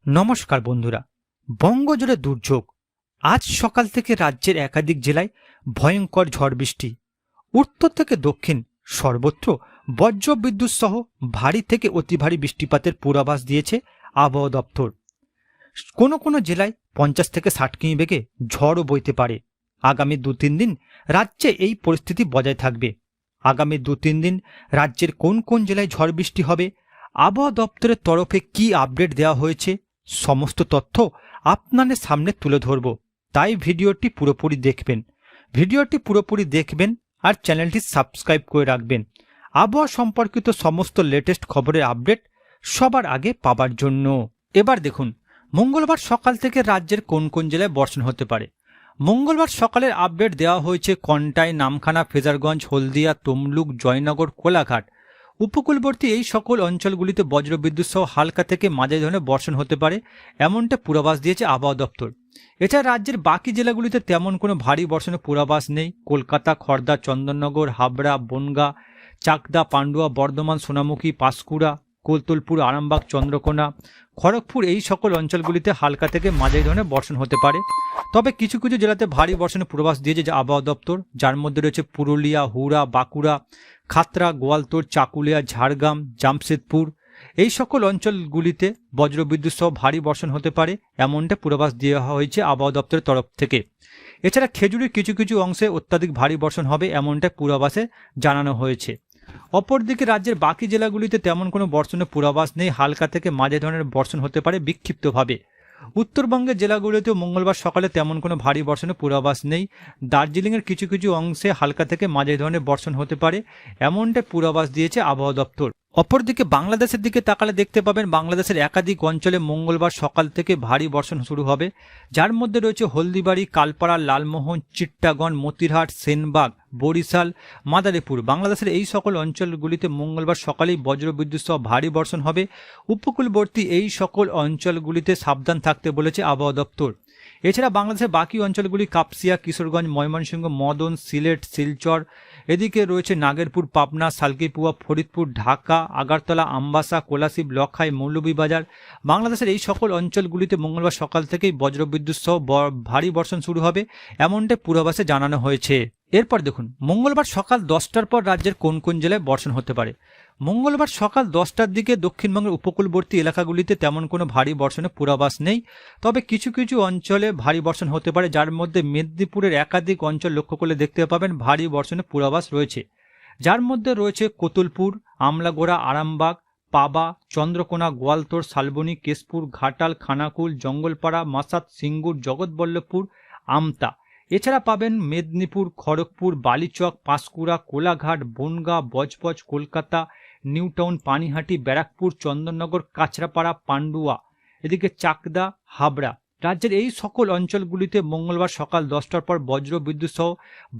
নমস্কার বন্ধুরা। বঙ্গজুড়ে দুর্যোগ। আজ সকাল থেকে রাজ্যের একাধিক জেলায় ভয়ঙ্কর ঝড় বৃষ্টি। উত্তর থেকে দক্ষিণ সর্বত্র বজ্র বিদ্যুৎ সহ ভারী থেকে অতি ভারী বৃষ্টিপাতের পূর্বাভাস দিয়েছে আবহাওয়া দপ্তর। কোনো কোনো জেলায় 50 থেকে 60 কিমি বেগে ঝড়ও বইতে পারে। আগামী 2-3 দিন রাজ্যে এই পরিস্থিতি বজায় থাকবে। আগামী 2-3 দিন রাজ্যের কোন কোন জেলায় ঝড় বৃষ্টি হবে, আবহাওয়া দপ্তরের তরফে কি আপডেট দেওয়া হয়েছে, সমস্ত তথ্য আপনাদের সামনে তুলে ধরব। তাই ভিডিওটি পুরোপুরি দেখবেন আর চ্যানেলটি সাবস্ক্রাইব করে রাখবেন আবহাওয়া সম্পর্কিত সমস্ত লেটেস্ট খবরের আপডেট সবার আগে পাবার জন্য। এবার দেখুন, মঙ্গলবার সকাল থেকে রাজ্যের কোন কোন জেলায় বর্ষণ হতে পারে। মঙ্গলবার সকালের আপডেট দেওয়া হয়েছে কন্টাই, নামখানা, ফ্রেজারগঞ্জ, হলদিয়া, তমলুক, জয়নগর, কোলাঘাট। উপকূলবর্তী এই সকল অঞ্চলগুলিতে বজ্রবিদ্যুৎ সহ হালকা থেকে মাঝারি ধরনের বর্ষণ হতে পারে, এমনটা পূর্বাভাস দিয়েছে আবহাওয়া দপ্তর। এছাড়া রাজ্যের বাকি জেলাগুলিতে তেমন কোনো ভারী বর্ষণের পূর্বাভাস নেই। কলকাতা, খড়দা, চন্দননগর, হাবড়া, বনগাঁ, চাকদা, পান্ডুয়া, বর্ধমান, সোনামুখী, পাঁশকুড়া, কোলতলপুর, আরামবাগ, চন্দ্রকোনা, খড়গপুর এই সকল অঞ্চলগুলিতে হালকা থেকে মাঝারি ধরনের বর্ষণ হতে পারে। তবে কিছু কিছু জেলাতে ভারী বর্ষণের পূর্বাভাস দিয়েছে আবহাওয়া দপ্তর, যার মধ্যে রয়েছে পুরুলিয়া, হুড়া, বাঁকুড়া, খাতড়া, গোয়ালতোড়, চাকুলিয়া, ঝাড়গ্রাম, জামশেদপুর। এই সকল অঞ্চলগুলিতে বজ্রবিদ্যুৎ সহ ভারী বর্ষণ হতে পারে, এমনটা পূর্বাভাস দেওয়া হয়েছে আবহাওয়া দপ্তরের তরফ থেকে। এছাড়া খেজুরির কিছু কিছু অংশে অত্যাধিক ভারী বর্ষণ হবে, এমনটা পূর্বাভাসে জানানো হয়েছে। অপরদিকে রাজ্যের বাকি জেলাগুলিতে তেমন কোনো বর্ষণের পূর্বাভাস নেই। হালকা থেকে মাঝারি ধরনের বর্ষণ হতে পারে বিক্ষিপ্তভাবে। উত্তরবঙ্গের জেলাগুলিতেও মঙ্গলবার সকালে তেমন কোনো ভারী বর্ষণের পূর্বাভাস নেই। দার্জিলিংয়ের কিছু কিছু অংশে হালকা থেকে মাঝারি ধরনের বর্ষণ হতে পারে, এমনটা পূর্বাভাস দিয়েছে আবহাওয়া দপ্তর। অপরদিকে বাংলাদেশের দিকে তাকালে দেখতে পাবেন বাংলাদেশের একাধিক অঞ্চলে মঙ্গলবার সকাল থেকে ভারী বর্ষণ শুরু হবে, যার মধ্যে রয়েছে হলদিবাড়ি, কালপাড়া, লালমোহন, চিট্টাগং, মতিরহাট, সেনবাগ, বরিশাল, মাদারীপুর। বাংলাদেশের এই সকল অঞ্চলগুলিতে মঙ্গলবার সকালেই বজ্রবিদ্যুৎ সহ ভারী বর্ষণ হবে। উপকূলবর্তী এই সকল অঞ্চলগুলিতে সাবধান থাকতে বলেছে আবহাওয়া দপ্তর। এছাড়া বাংলাদেশের বাকি অঞ্চলগুলি কাপসিয়া, কিশোরগঞ্জ, ময়মনসিংহ, মদন, সিলেট, শিলচর, এদিকে রয়েছে নাগেরপুর, পাবনা, সালকিপুয়া, ফরিদপুর, ঢাকা, আগরতলা, আমবাসা, কোলাশিব, লখাই, মৌলভীবাজার। বাংলাদেশের এই সকল অঞ্চলগুলিতে মঙ্গলবার সকাল থেকেই বজ্রবিদ্যুৎ সহ ভারী বর্ষণ শুরু হবে, এমনটা পূর্বাভাসে জানানো হয়েছে। এরপর দেখুন, মঙ্গলবার সকাল 10টার পর রাজ্যের কোন কোন জেলায় বর্ষণ হতে পারে। মঙ্গলবার সকাল 10টার দিকে দক্ষিণবঙ্গের উপকূলবর্তী এলাকাগুলিতে তেমন কোনো ভারী বর্ষণের পূর্বাভাস নেই। তবে কিছু কিছু অঞ্চলে ভারী বর্ষণ হতে পারে, যার মধ্যে মেদিনীপুরের একাধিক অঞ্চল লক্ষ্য করলে দেখতে পাবেন ভারী বর্ষণের পূর্বাভাস রয়েছে, যার মধ্যে রয়েছে কোতুলপুর, আমলাগোড়া, আরামবাগ, পাবা, চন্দ্রকোনা, গোয়ালতোড়, শালবনী, কেশপুর, ঘাটাল, খানাকুল, জঙ্গলপাড়া, মাসাত, সিঙ্গুর, জগৎবল্লভপুর, আমতা। এছাড়া পাবেন মেদিনীপুর, খড়গপুর, বালিচক, পাঁশকুড়া, কোলাঘাট, বনগাঁ, বজবজ, কলকাতা, নিউটাউন, পানিহাটি, ব্যারাকপুর, চন্দননগর, কাছড়াপাড়া, পান্ডুয়া, এদিকে চাকদা, হাবড়া। রাজ্যের এই সকল অঞ্চলগুলিতে মঙ্গলবার সকাল 10টার পর বজ্র বিদ্যুৎ সহ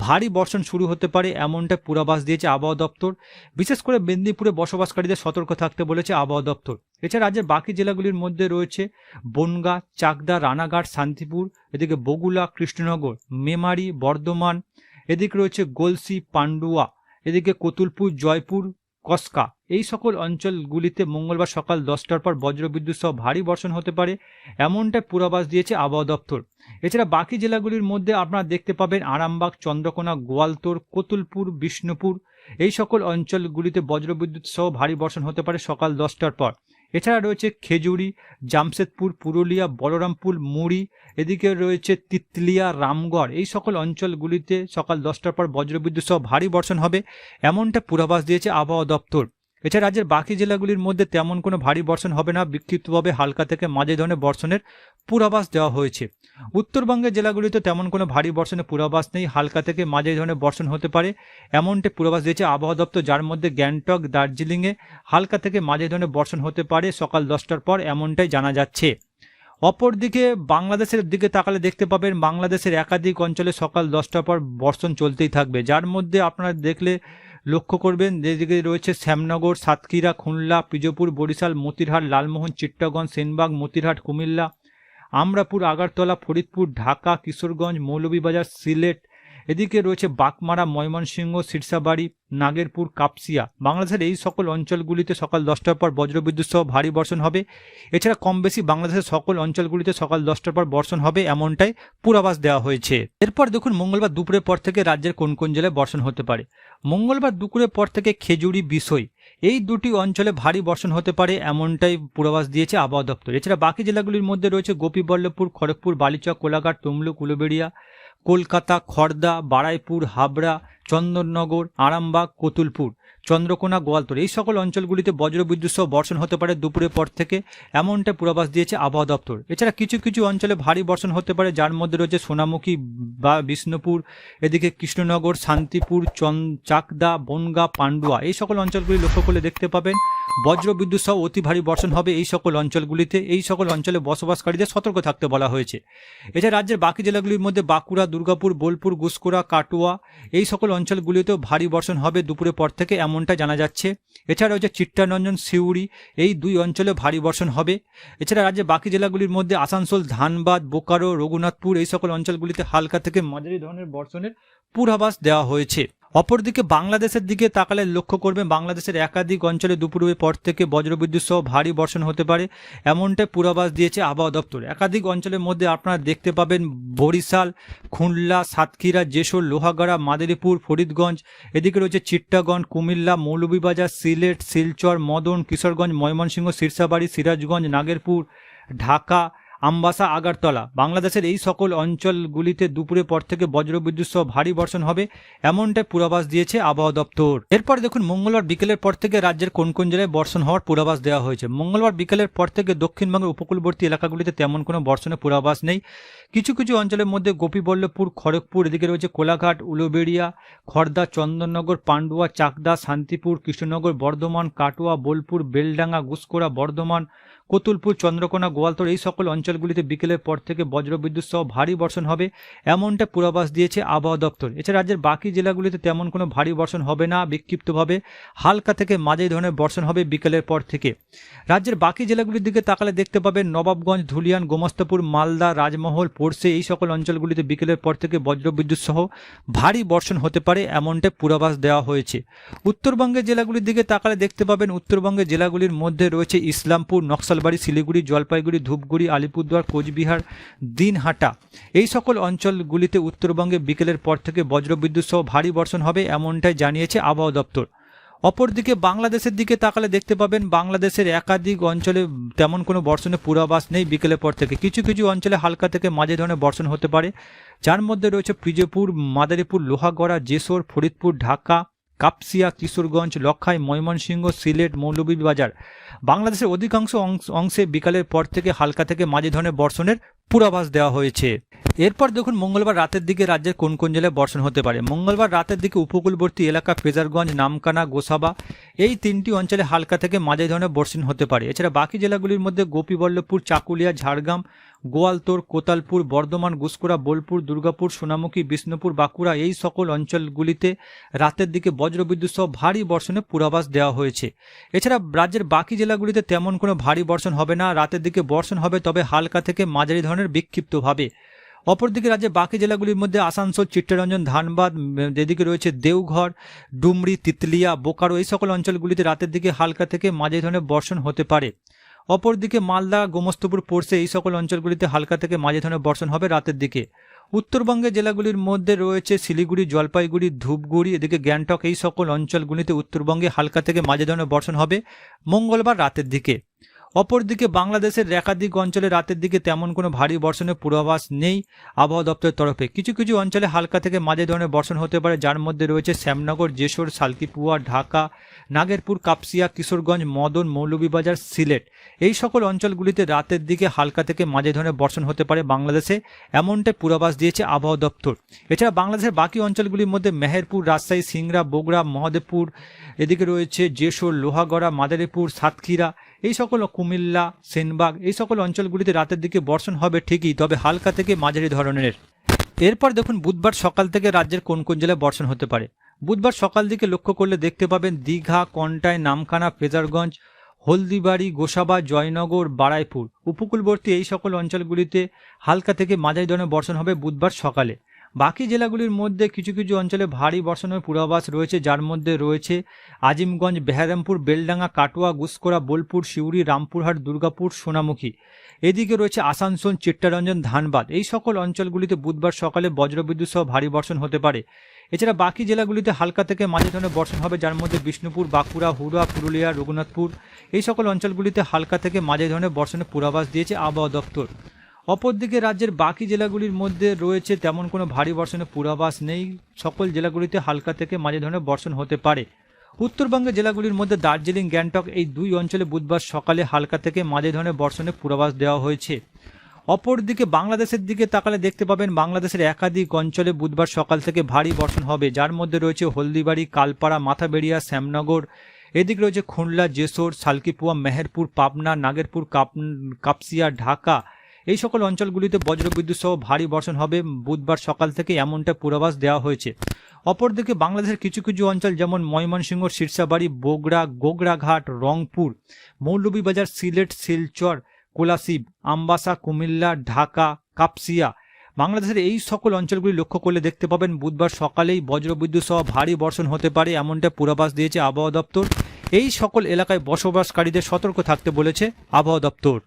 ভারী বর্ষণ শুরু হতে পারে, এমনটা পূর্বাভাস দিয়েছে আবহাওয়া দপ্তর। বিশেষ করে মেদিনীপুরে বসবাসকারীদের সতর্ক থাকতে বলেছে আবহাওয়া দপ্তর। এছাড়া রাজ্যের বাকি জেলাগুলির মধ্যে রয়েছে বনগাঁ, চাকদা, রানাঘাট, শান্তিপুর, এদিকে বগুলা, কৃষ্ণনগর, মেমারি, বর্ধমান, এদিকে রয়েছে গলসি, পান্ডুয়া, এদিকে কোতুলপুর, জয়পুর, কসকা। এই সকল অঞ্চলগুলিতে মঙ্গলবার সকাল 10টার পর বজ্রবিদ্যুৎ সহ ভারী বর্ষণ হতে পারে, এমনটা পূর্বাভাস দিয়েছে আবহাওয়া দপ্তর। এছাড়া বাকি জেলাগুলির মধ্যে আপনারা দেখতে পাবেন আরামবাগ, চন্দ্রকোনা, গোয়ালতোড়, কোতুলপুর, বিষ্ণুপুর। এই সকল অঞ্চলগুলিতে বজ্রবিদ্যুৎ সহ ভারী বর্ষণ হতে পারে সকাল 10টার পর। এছাড়া রয়েছে খেজুরি, জামশেদপুর, পুরুলিয়া, বলরামপুর, মুড়ি, এদিকে রয়েছে তিতলিয়া, রামগড়। এই সকল অঞ্চলগুলিতে সকাল 10টার পর বজ্রবিদ্যুৎ সহ ভারী বর্ষণ হবে, এমনটা পূর্বাভাস দিয়েছে আবহাওয়া দপ্তর। এছাড়া রাজ্যের বাকি জেলাগুলির মধ্যে তেমন কোনো ভারী বর্ষণ হবে না, বিক্ষিপ্তভাবে হালকা থেকে মাঝারি ধরনের বর্ষণের পূর্বাভাস দেওয়া হয়েছে। উত্তরবঙ্গের জেলাগুলিতে তেমন কোনো ভারী বর্ষণের পূর্বাভাস নেই, হালকা থেকে মাঝারি ধরনের বর্ষণ হতে পারে, এমনটা পূর্বাভাস দিয়েছে আবহাওয়া দপ্তর, যার মধ্যে গ্যাংটক, দার্জিলিংয়ে হালকা থেকে মাঝারি ধরনের বর্ষণ হতে পারে সকাল 10টার পর, এমনটাই জানা যাচ্ছে। অপরদিকে বাংলাদেশের দিকে তাকালে দেখতে পাবেন বাংলাদেশের একাধিক অঞ্চলে সকাল 10টার পর বর্ষণ চলতেই থাকবে, যার মধ্যে আপনারা দেখলে লক্ষ্য করবেন যেদিকে রয়েছে শ্যামনগর, সাতক্ষীরা, খুলনা, পিজোপুর, বরিশাল, মতিরহাট, লালমোহন, চিট্টাগং, সেনবাগ, মতিরহাট, কুমিল্লা, আমরাপুর, আগরতলা, ফরিদপুর, ঢাকা, কিশোরগঞ্জ, মৌলভীবাজার, সিলেট, এদিকে রয়েছে বাকমারা, ময়মনসিংহ, সিরসাবাড়ি, নাগেরপুর, কাপসিয়া। বাংলাদেশের এই সকল অঞ্চলগুলিতে সকাল 10টার পর বজ্রবিদ্যুৎ সহ ভারী বর্ষণ হবে। এছাড়া কম বেশি বাংলাদেশের সকল অঞ্চলগুলিতে সকাল 10টার পর বর্ষণ হবে, এমনটাই পূর্বাভাস দেওয়া হয়েছে। এরপর দেখুন মঙ্গলবার দুপুরের পর থেকে রাজ্যের কোন কোন জেলায় বর্ষণ হতে পারে। মঙ্গলবার দুপুরের পর থেকে খেজুরি, বিষয় এই দুটি অঞ্চলে ভারী বর্ষণ হতে পারে, এমনটাই পূর্বাভাস দিয়েছে আবহাওয়া দপ্তর। এছাড়া বাকি জেলাগুলির মধ্যে রয়েছে গোপীবল্লভপুর, খড়গপুর, বালিচক, কোলাঘাট, তমলুক, উলুবেড়িয়া, কলকাতা, খড়দা, বারাইপুর, হাবড়া, চন্দননগর, আরামবাগ, কতুলপুর, চন্দ্রকোনা, গোয়ালতোড়। এই সকল অঞ্চলগুলিতে বজ্রবিদ্যুৎ সহ বর্ষণ হতে পারে দুপুরের পর থেকে, এমনটা পূর্বাভাস দিয়েছে আবহাওয়া দপ্তর। এছাড়া কিছু কিছু অঞ্চলে ভারী বর্ষণ হতে পারে, যার মধ্যে রয়েছে সোনামুখী বা বিষ্ণুপুর, এদিকে কৃষ্ণনগর, শান্তিপুর, চাকদা, বনগা, পান্ডুয়া। এই সকল অঞ্চলগুলি লক্ষ্য করলে দেখতে পাবেন বজ্রবিদ্যুৎ সহ অতি ভারী বর্ষণ হবে এই সকল অঞ্চলগুলিতে। এই সকল অঞ্চলে বসবাসকারীদের সতর্ক থাকতে বলা হয়েছে। এছাড়া রাজ্যের বাকি জেলাগুলির মধ্যে বাঁকুড়া, দুর্গাপুর, বোলপুর, গুসকরা, কাটুয়া এই সকল অঞ্চলগুলিতেও ভারী বর্ষণ হবে দুপুরের পর থেকে, এমনটা জানা যাচ্ছে। এছাড়া রয়েছে চিত্তরঞ্জন, সিউড়ি এই দুই অঞ্চলে ভারী বর্ষণ হবে। এছাড়া রাজ্যের বাকি জেলাগুলির মধ্যে আসানসোল, ধানবাদ, বোকারো, রঘুনাথপুর এই সকল অঞ্চলগুলিতে হালকা থেকে মাঝারি ধরনের বর্ষণের পূর্বাভাস দেওয়া হয়েছে। অপরদিকে বাংলাদেশের দিকে তাকালে লক্ষ্য করবেন বাংলাদেশের একাধিক অঞ্চলে দুপুরের পর থেকে বজ্রবিদ্যুৎ সহ ভারী বর্ষণ হতে পারে, এমনটাই পূর্বাভাস দিয়েছে আবহাওয়া দপ্তর। একাধিক অঞ্চলের মধ্যে আপনারা দেখতে পাবেন বরিশাল, খুলনা, সাতক্ষীরা, যশোর, লোহাগাড়া, মাদারীপুর, ফরিদগঞ্জ, এদিকে রয়েছে চিট্টাগঞ্জ, কুমিল্লা, মৌলভীবাজার, সিলেট, শিলচর, মদন, কিশোরগঞ্জ, ময়মনসিংহ, সিরসাবাড়ি, সিরাজগঞ্জ, নাগেরপুর, ঢাকা, আমবাসা, আগারতলা। বাংলাদেশের এই সকল অঞ্চলগুলিতে দুপুরের পর থেকে বজ্রবিদ্যুৎ সহ ভারী বর্ষণ হবে, এমনটাই পূর্বাভাস দিয়েছে আবহাওয়া দপ্তর। এরপর দেখুন মঙ্গলবার বিকেলের পর থেকে রাজ্যের কোন কোন জেলায় বর্ষণ হওয়ার পূর্বাভাস দেওয়া হয়েছে। মঙ্গলবার বিকেলের পর থেকে দক্ষিণবঙ্গের উপকূলবর্তী এলাকাগুলিতে তেমন কোনো বর্ষণের পূর্বাভাস নেই। কিছু কিছু অঞ্চলের মধ্যে গোপীবল্লভপুর, খড়গপুর, এদিকে রয়েছে কোলাঘাট, উলুবেড়িয়া, খড়দা, চন্দননগর, পান্ডুয়া, চাকদা, শান্তিপুর, কৃষ্ণনগর, বর্ধমান, কাটুয়া, বোলপুর, বেলডাঙ্গা, গুসকরা, বর্ধমান, কতুলপুর, চন্দ্রকোনা, গোয়ালতোড় এই সকল অঞ্চলগুলিতে বিকেলের পর থেকে বজ্রবিদ্যুৎ সহ ভারী বর্ষণ হবে, এমনটা পূর্বাভাস দিয়েছে আবহাওয়া দপ্তর। এছাড়া রাজ্যের বাকি জেলাগুলিতে তেমন কোনো ভারী বর্ষণ হবে না, বিক্ষিপ্তভাবে হালকা থেকে মাঝারি ধরনের বর্ষণ হবে বিকেলের পর থেকে। রাজ্যের বাকি জেলাগুলির দিকে তাকালে দেখতে পাবেন নবাবগঞ্জ, ধুলিয়ান, গোমস্তাপুর, মালদা, রাজমহল, পোরশে এই সকল অঞ্চলগুলিতে বিকেলের পর থেকে বজ্রবিদ্যুৎ সহ ভারী বর্ষণ হতে পারে, এমনটা পূর্বাভাস দেওয়া হয়েছে। উত্তরবঙ্গের জেলাগুলির দিকে তাকালে দেখতে পাবেন উত্তরবঙ্গের জেলাগুলির মধ্যে রয়েছে ইসলামপুর, নকশালবাড়ি, শিলিগুড়ি, জলপাইগুড়ি, ধূপগুড়ি, আলিপুরদুয়ার, কোচবিহার, দিনহাটা এই সকল অঞ্চলগুলিতে উত্তরবঙ্গে বিকেলের পর থেকে বজ্রবিদ্যুৎ সহ ভারী বর্ষণ হবে, এমনটাই জানিয়েছে আবহাওয়া দপ্তর। অপরদিকে বাংলাদেশের দিকে তাকালে দেখতে পাবেন বাংলাদেশের একাধিক অঞ্চলে তেমন কোনো বর্ষণের পূর্বাভাস নেই বিকেলের পর থেকে। কিছু কিছু অঞ্চলে হালকা থেকে মাঝে ধরনের বর্ষণ হতে পারে, যার মধ্যে রয়েছে পিরোজপুর, মাদারীপুর, লোহাগড়া, যশোর, ফরিদপুর, ঢাকা, কাপসিয়া, কিশোরগঞ্জ, লখাই, ময়মনসিংহ, সিলেট, মৌলভীবাজার। বাংলাদেশের অধিকাংশ অংশে বিকালের পর থেকে হালকা থেকে মাঝে ধরনের বর্ষণের পূর্বাভাস দেওয়া হয়েছে। এরপর দেখুন মঙ্গলবার রাতের দিকে রাজ্যের কোন কোন জেলায় বর্ষণ হতে পারে। মঙ্গলবার রাতের দিকে উপকূলবর্তী এলাকা ফ্রেজারগঞ্জ, নামকানা, গোসাবা এই তিনটি অঞ্চলে হালকা থেকে মাঝে ধরনের বর্ষণ হতে পারে। এছাড়া বাকি জেলাগুলির মধ্যে গোপীবল্লভপুর, চাকুলিয়া, ঝাড়গ্রাম, গোয়ালতোড়, কোতালপুর, বর্ধমান, গুসকরা, বোলপুর, দুর্গাপুর, সোনামুখী, বিষ্ণুপুর, বাঁকুড়া এই সকল অঞ্চলগুলিতে রাতের দিকে বজ্রবিদ্যুৎ সহ ভারী বর্ষণের পূর্বাভাস দেওয়া হয়েছে। এছাড়া রাজ্যের বাকি জেলাগুলিতে তেমন কোনো ভারী বর্ষণ হবে না, রাতের দিকে বর্ষণ হবে তবে হালকা থেকে মাঝারি ধরনের বিক্ষিপ্তভাবে। অপরদিকে রাজ্যের বাকি জেলাগুলির মধ্যে আসানসোল, চিত্তরঞ্জন, ধানবাদ, এদিকে রয়েছে দেওঘর, ডুমরি, তিতলিয়া, বোকারো এই সকল অঞ্চলগুলিতে রাতের দিকে হালকা থেকে মাঝারি ধরনের বর্ষণ হতে পারে। অপরদিকে মালদা, গোমস্তাপুর, পোরশে এই সকল অঞ্চলগুলিতে হালকা থেকে মাঝারি ধরনের বর্ষণ হবে রাতের দিকে। উত্তরবঙ্গের জেলাগুলির মধ্যে রয়েছে শিলিগুড়ি, জলপাইগুড়ি, ধূপগুড়ি, এদিকে গ্যাংটক এই সকল অঞ্চলগুলিতে উত্তরবঙ্গে হালকা থেকে মাঝারি ধরনের বর্ষণ হবে মঙ্গলবার রাতের দিকে। অপরদিকে বাংলাদেশের একাধিক অঞ্চলে রাতের দিকে তেমন কোনো ভারী বর্ষণের পূর্বাভাস নেই আবহাওয়া দপ্তরের তরফে। কিছু কিছু অঞ্চলে হালকা থেকে মাঝারি ধরনের বর্ষণ হতে পারে, যার মধ্যে রয়েছে শ্যামনগর, যশোর, সালকিপুয়া, ঢাকা, নাগেরপুর, কাপসিয়া, কিশোরগঞ্জ, মদন, মৌলভীবাজার, সিলেট এই সকল অঞ্চলগুলিতে রাতের দিকে হালকা থেকে মাঝারি ধরনের বর্ষণ হতে পারে বাংলাদেশে, এমনটাই পূর্বাভাস দিয়েছে আবহাওয়া দপ্তর। এছাড়া বাংলাদেশের বাকি অঞ্চলগুলির মধ্যে মেহেরপুর, রাজশাহী, সিংড়া, বগুড়া, মহদেবপুর, এদিকে রয়েছে যশোর, লোহাগড়া, মাদারীপুর, সাতক্ষীরা এই সকল, কুমিল্লা, সেনবাগ এই সকল অঞ্চলগুলিতে রাতের দিকে বর্ষণ হবে ঠিকই, তবে হালকা থেকে মাঝারি ধরনের। এরপর দেখুন বুধবার সকাল থেকে রাজ্যের কোন কোন জেলায় বর্ষণ হতে পারে। বুধবার সকাল দিকে লক্ষ্য করলে দেখতে পাবেন দীঘা, কন্টাই, নামখানা, ফ্রেজারগঞ্জ, হলদিবাড়ি, গোসাবা, জয়নগর, বারাইপুর উপকূলবর্তী এই সকল অঞ্চলগুলিতে হালকা থেকে মাঝারি ধরনের বর্ষণ হবে বুধবার সকালে। বাকি জেলাগুলির মধ্যে কিছু কিছু অঞ্চলে ভারী বর্ষণের পূর্বাভাস রয়েছে, যার মধ্যে রয়েছে আজিমগঞ্জ, বেহারামপুর, বেলডাঙ্গা, কাটোয়া, গুসকরা, বোলপুর, সিউড়ি, রামপুরহাট, দুর্গাপুর, সোনামুখী। এদিকে রয়েছে আসানসোল, চিত্তরঞ্জন, ধানবাদ। এই সকল অঞ্চলগুলিতে বুধবার সকালে বজ্রবিদ্যুৎ সহ ভারী বর্ষণ হতে পারে। এছাড়া বাকি জেলাগুলিতে হালকা থেকে মাঝারি ধরনের বর্ষণ হবে, যার মধ্যে বিষ্ণুপুর, বাঁকুড়া, হুড়া, পুরুলিয়া, রঘুনাথপুর এই সকল অঞ্চলগুলিতে হালকা থেকে মাঝারি ধরনের বর্ষণের পূর্বাভাস দিয়েছে আবহাওয়া দপ্তর। অপরদিকে রাজ্যের বাকি জেলাগুলির মধ্যে রয়েছে তেমন কোনো ভারী বর্ষণের পূর্বাভাস নেই। সকল জেলাগুলিতে হালকা থেকে মাঝারি ধরনের বর্ষণ হতে পারে। উত্তরবঙ্গের জেলাগুলির মধ্যে দার্জিলিং, গ্যাংটক এই দুই অঞ্চলে বুধবার সকালে হালকা থেকে মাঝারি ধরনের বর্ষণের পূর্বাভাস দেওয়া হয়েছে। অপরদিকে বাংলাদেশের দিকে তাকালে দেখতে পাবেন বাংলাদেশের একাধিক অঞ্চলে বুধবার সকাল থেকে ভারী বর্ষণ হবে, যার মধ্যে রয়েছে হলদিবাড়ি, কালপাড়া, মাথাবেড়িয়া, শ্যামনগর। এদিকে রয়েছে খুলনা, যশোর, সালকিপুয়া, মেহেরপুর, পাবনা, নাগেরপুর, কাপসিয়া, ঢাকা। এই সকল অঞ্চলগুলিতে বজ্রবিদ্যুৎ সহ ভারী বর্ষণ হবে বুধবার সকাল থেকে, এমনটা পূর্বাভাস দেওয়া হয়েছে। অপরদিকে বাংলাদেশের কিছু কিছু অঞ্চল যেমন ময়মনসিংহ, সিরসাবাড়ি, বগুড়া, গোগরাঘাট, রংপুর, মৌলভীবাজার, সিলেট, শিলচর, কোলাশিব, আমবাসা, কুমিল্লা, ঢাকা, কাপসিয়া। বাংলাদেশের এই সকল অঞ্চলগুলি লক্ষ্য করলে দেখতে পাবেন বুধবার সকালেই বজ্রবিদ্যুৎ সহ ভারী বর্ষণ হতে পারে, এমনটা পূর্বাভাস দিয়েছে আবহাওয়া দপ্তর। এই সকল এলাকায় বসবাসকারীদের সতর্ক থাকতে বলেছে আবহাওয়া দপ্তর।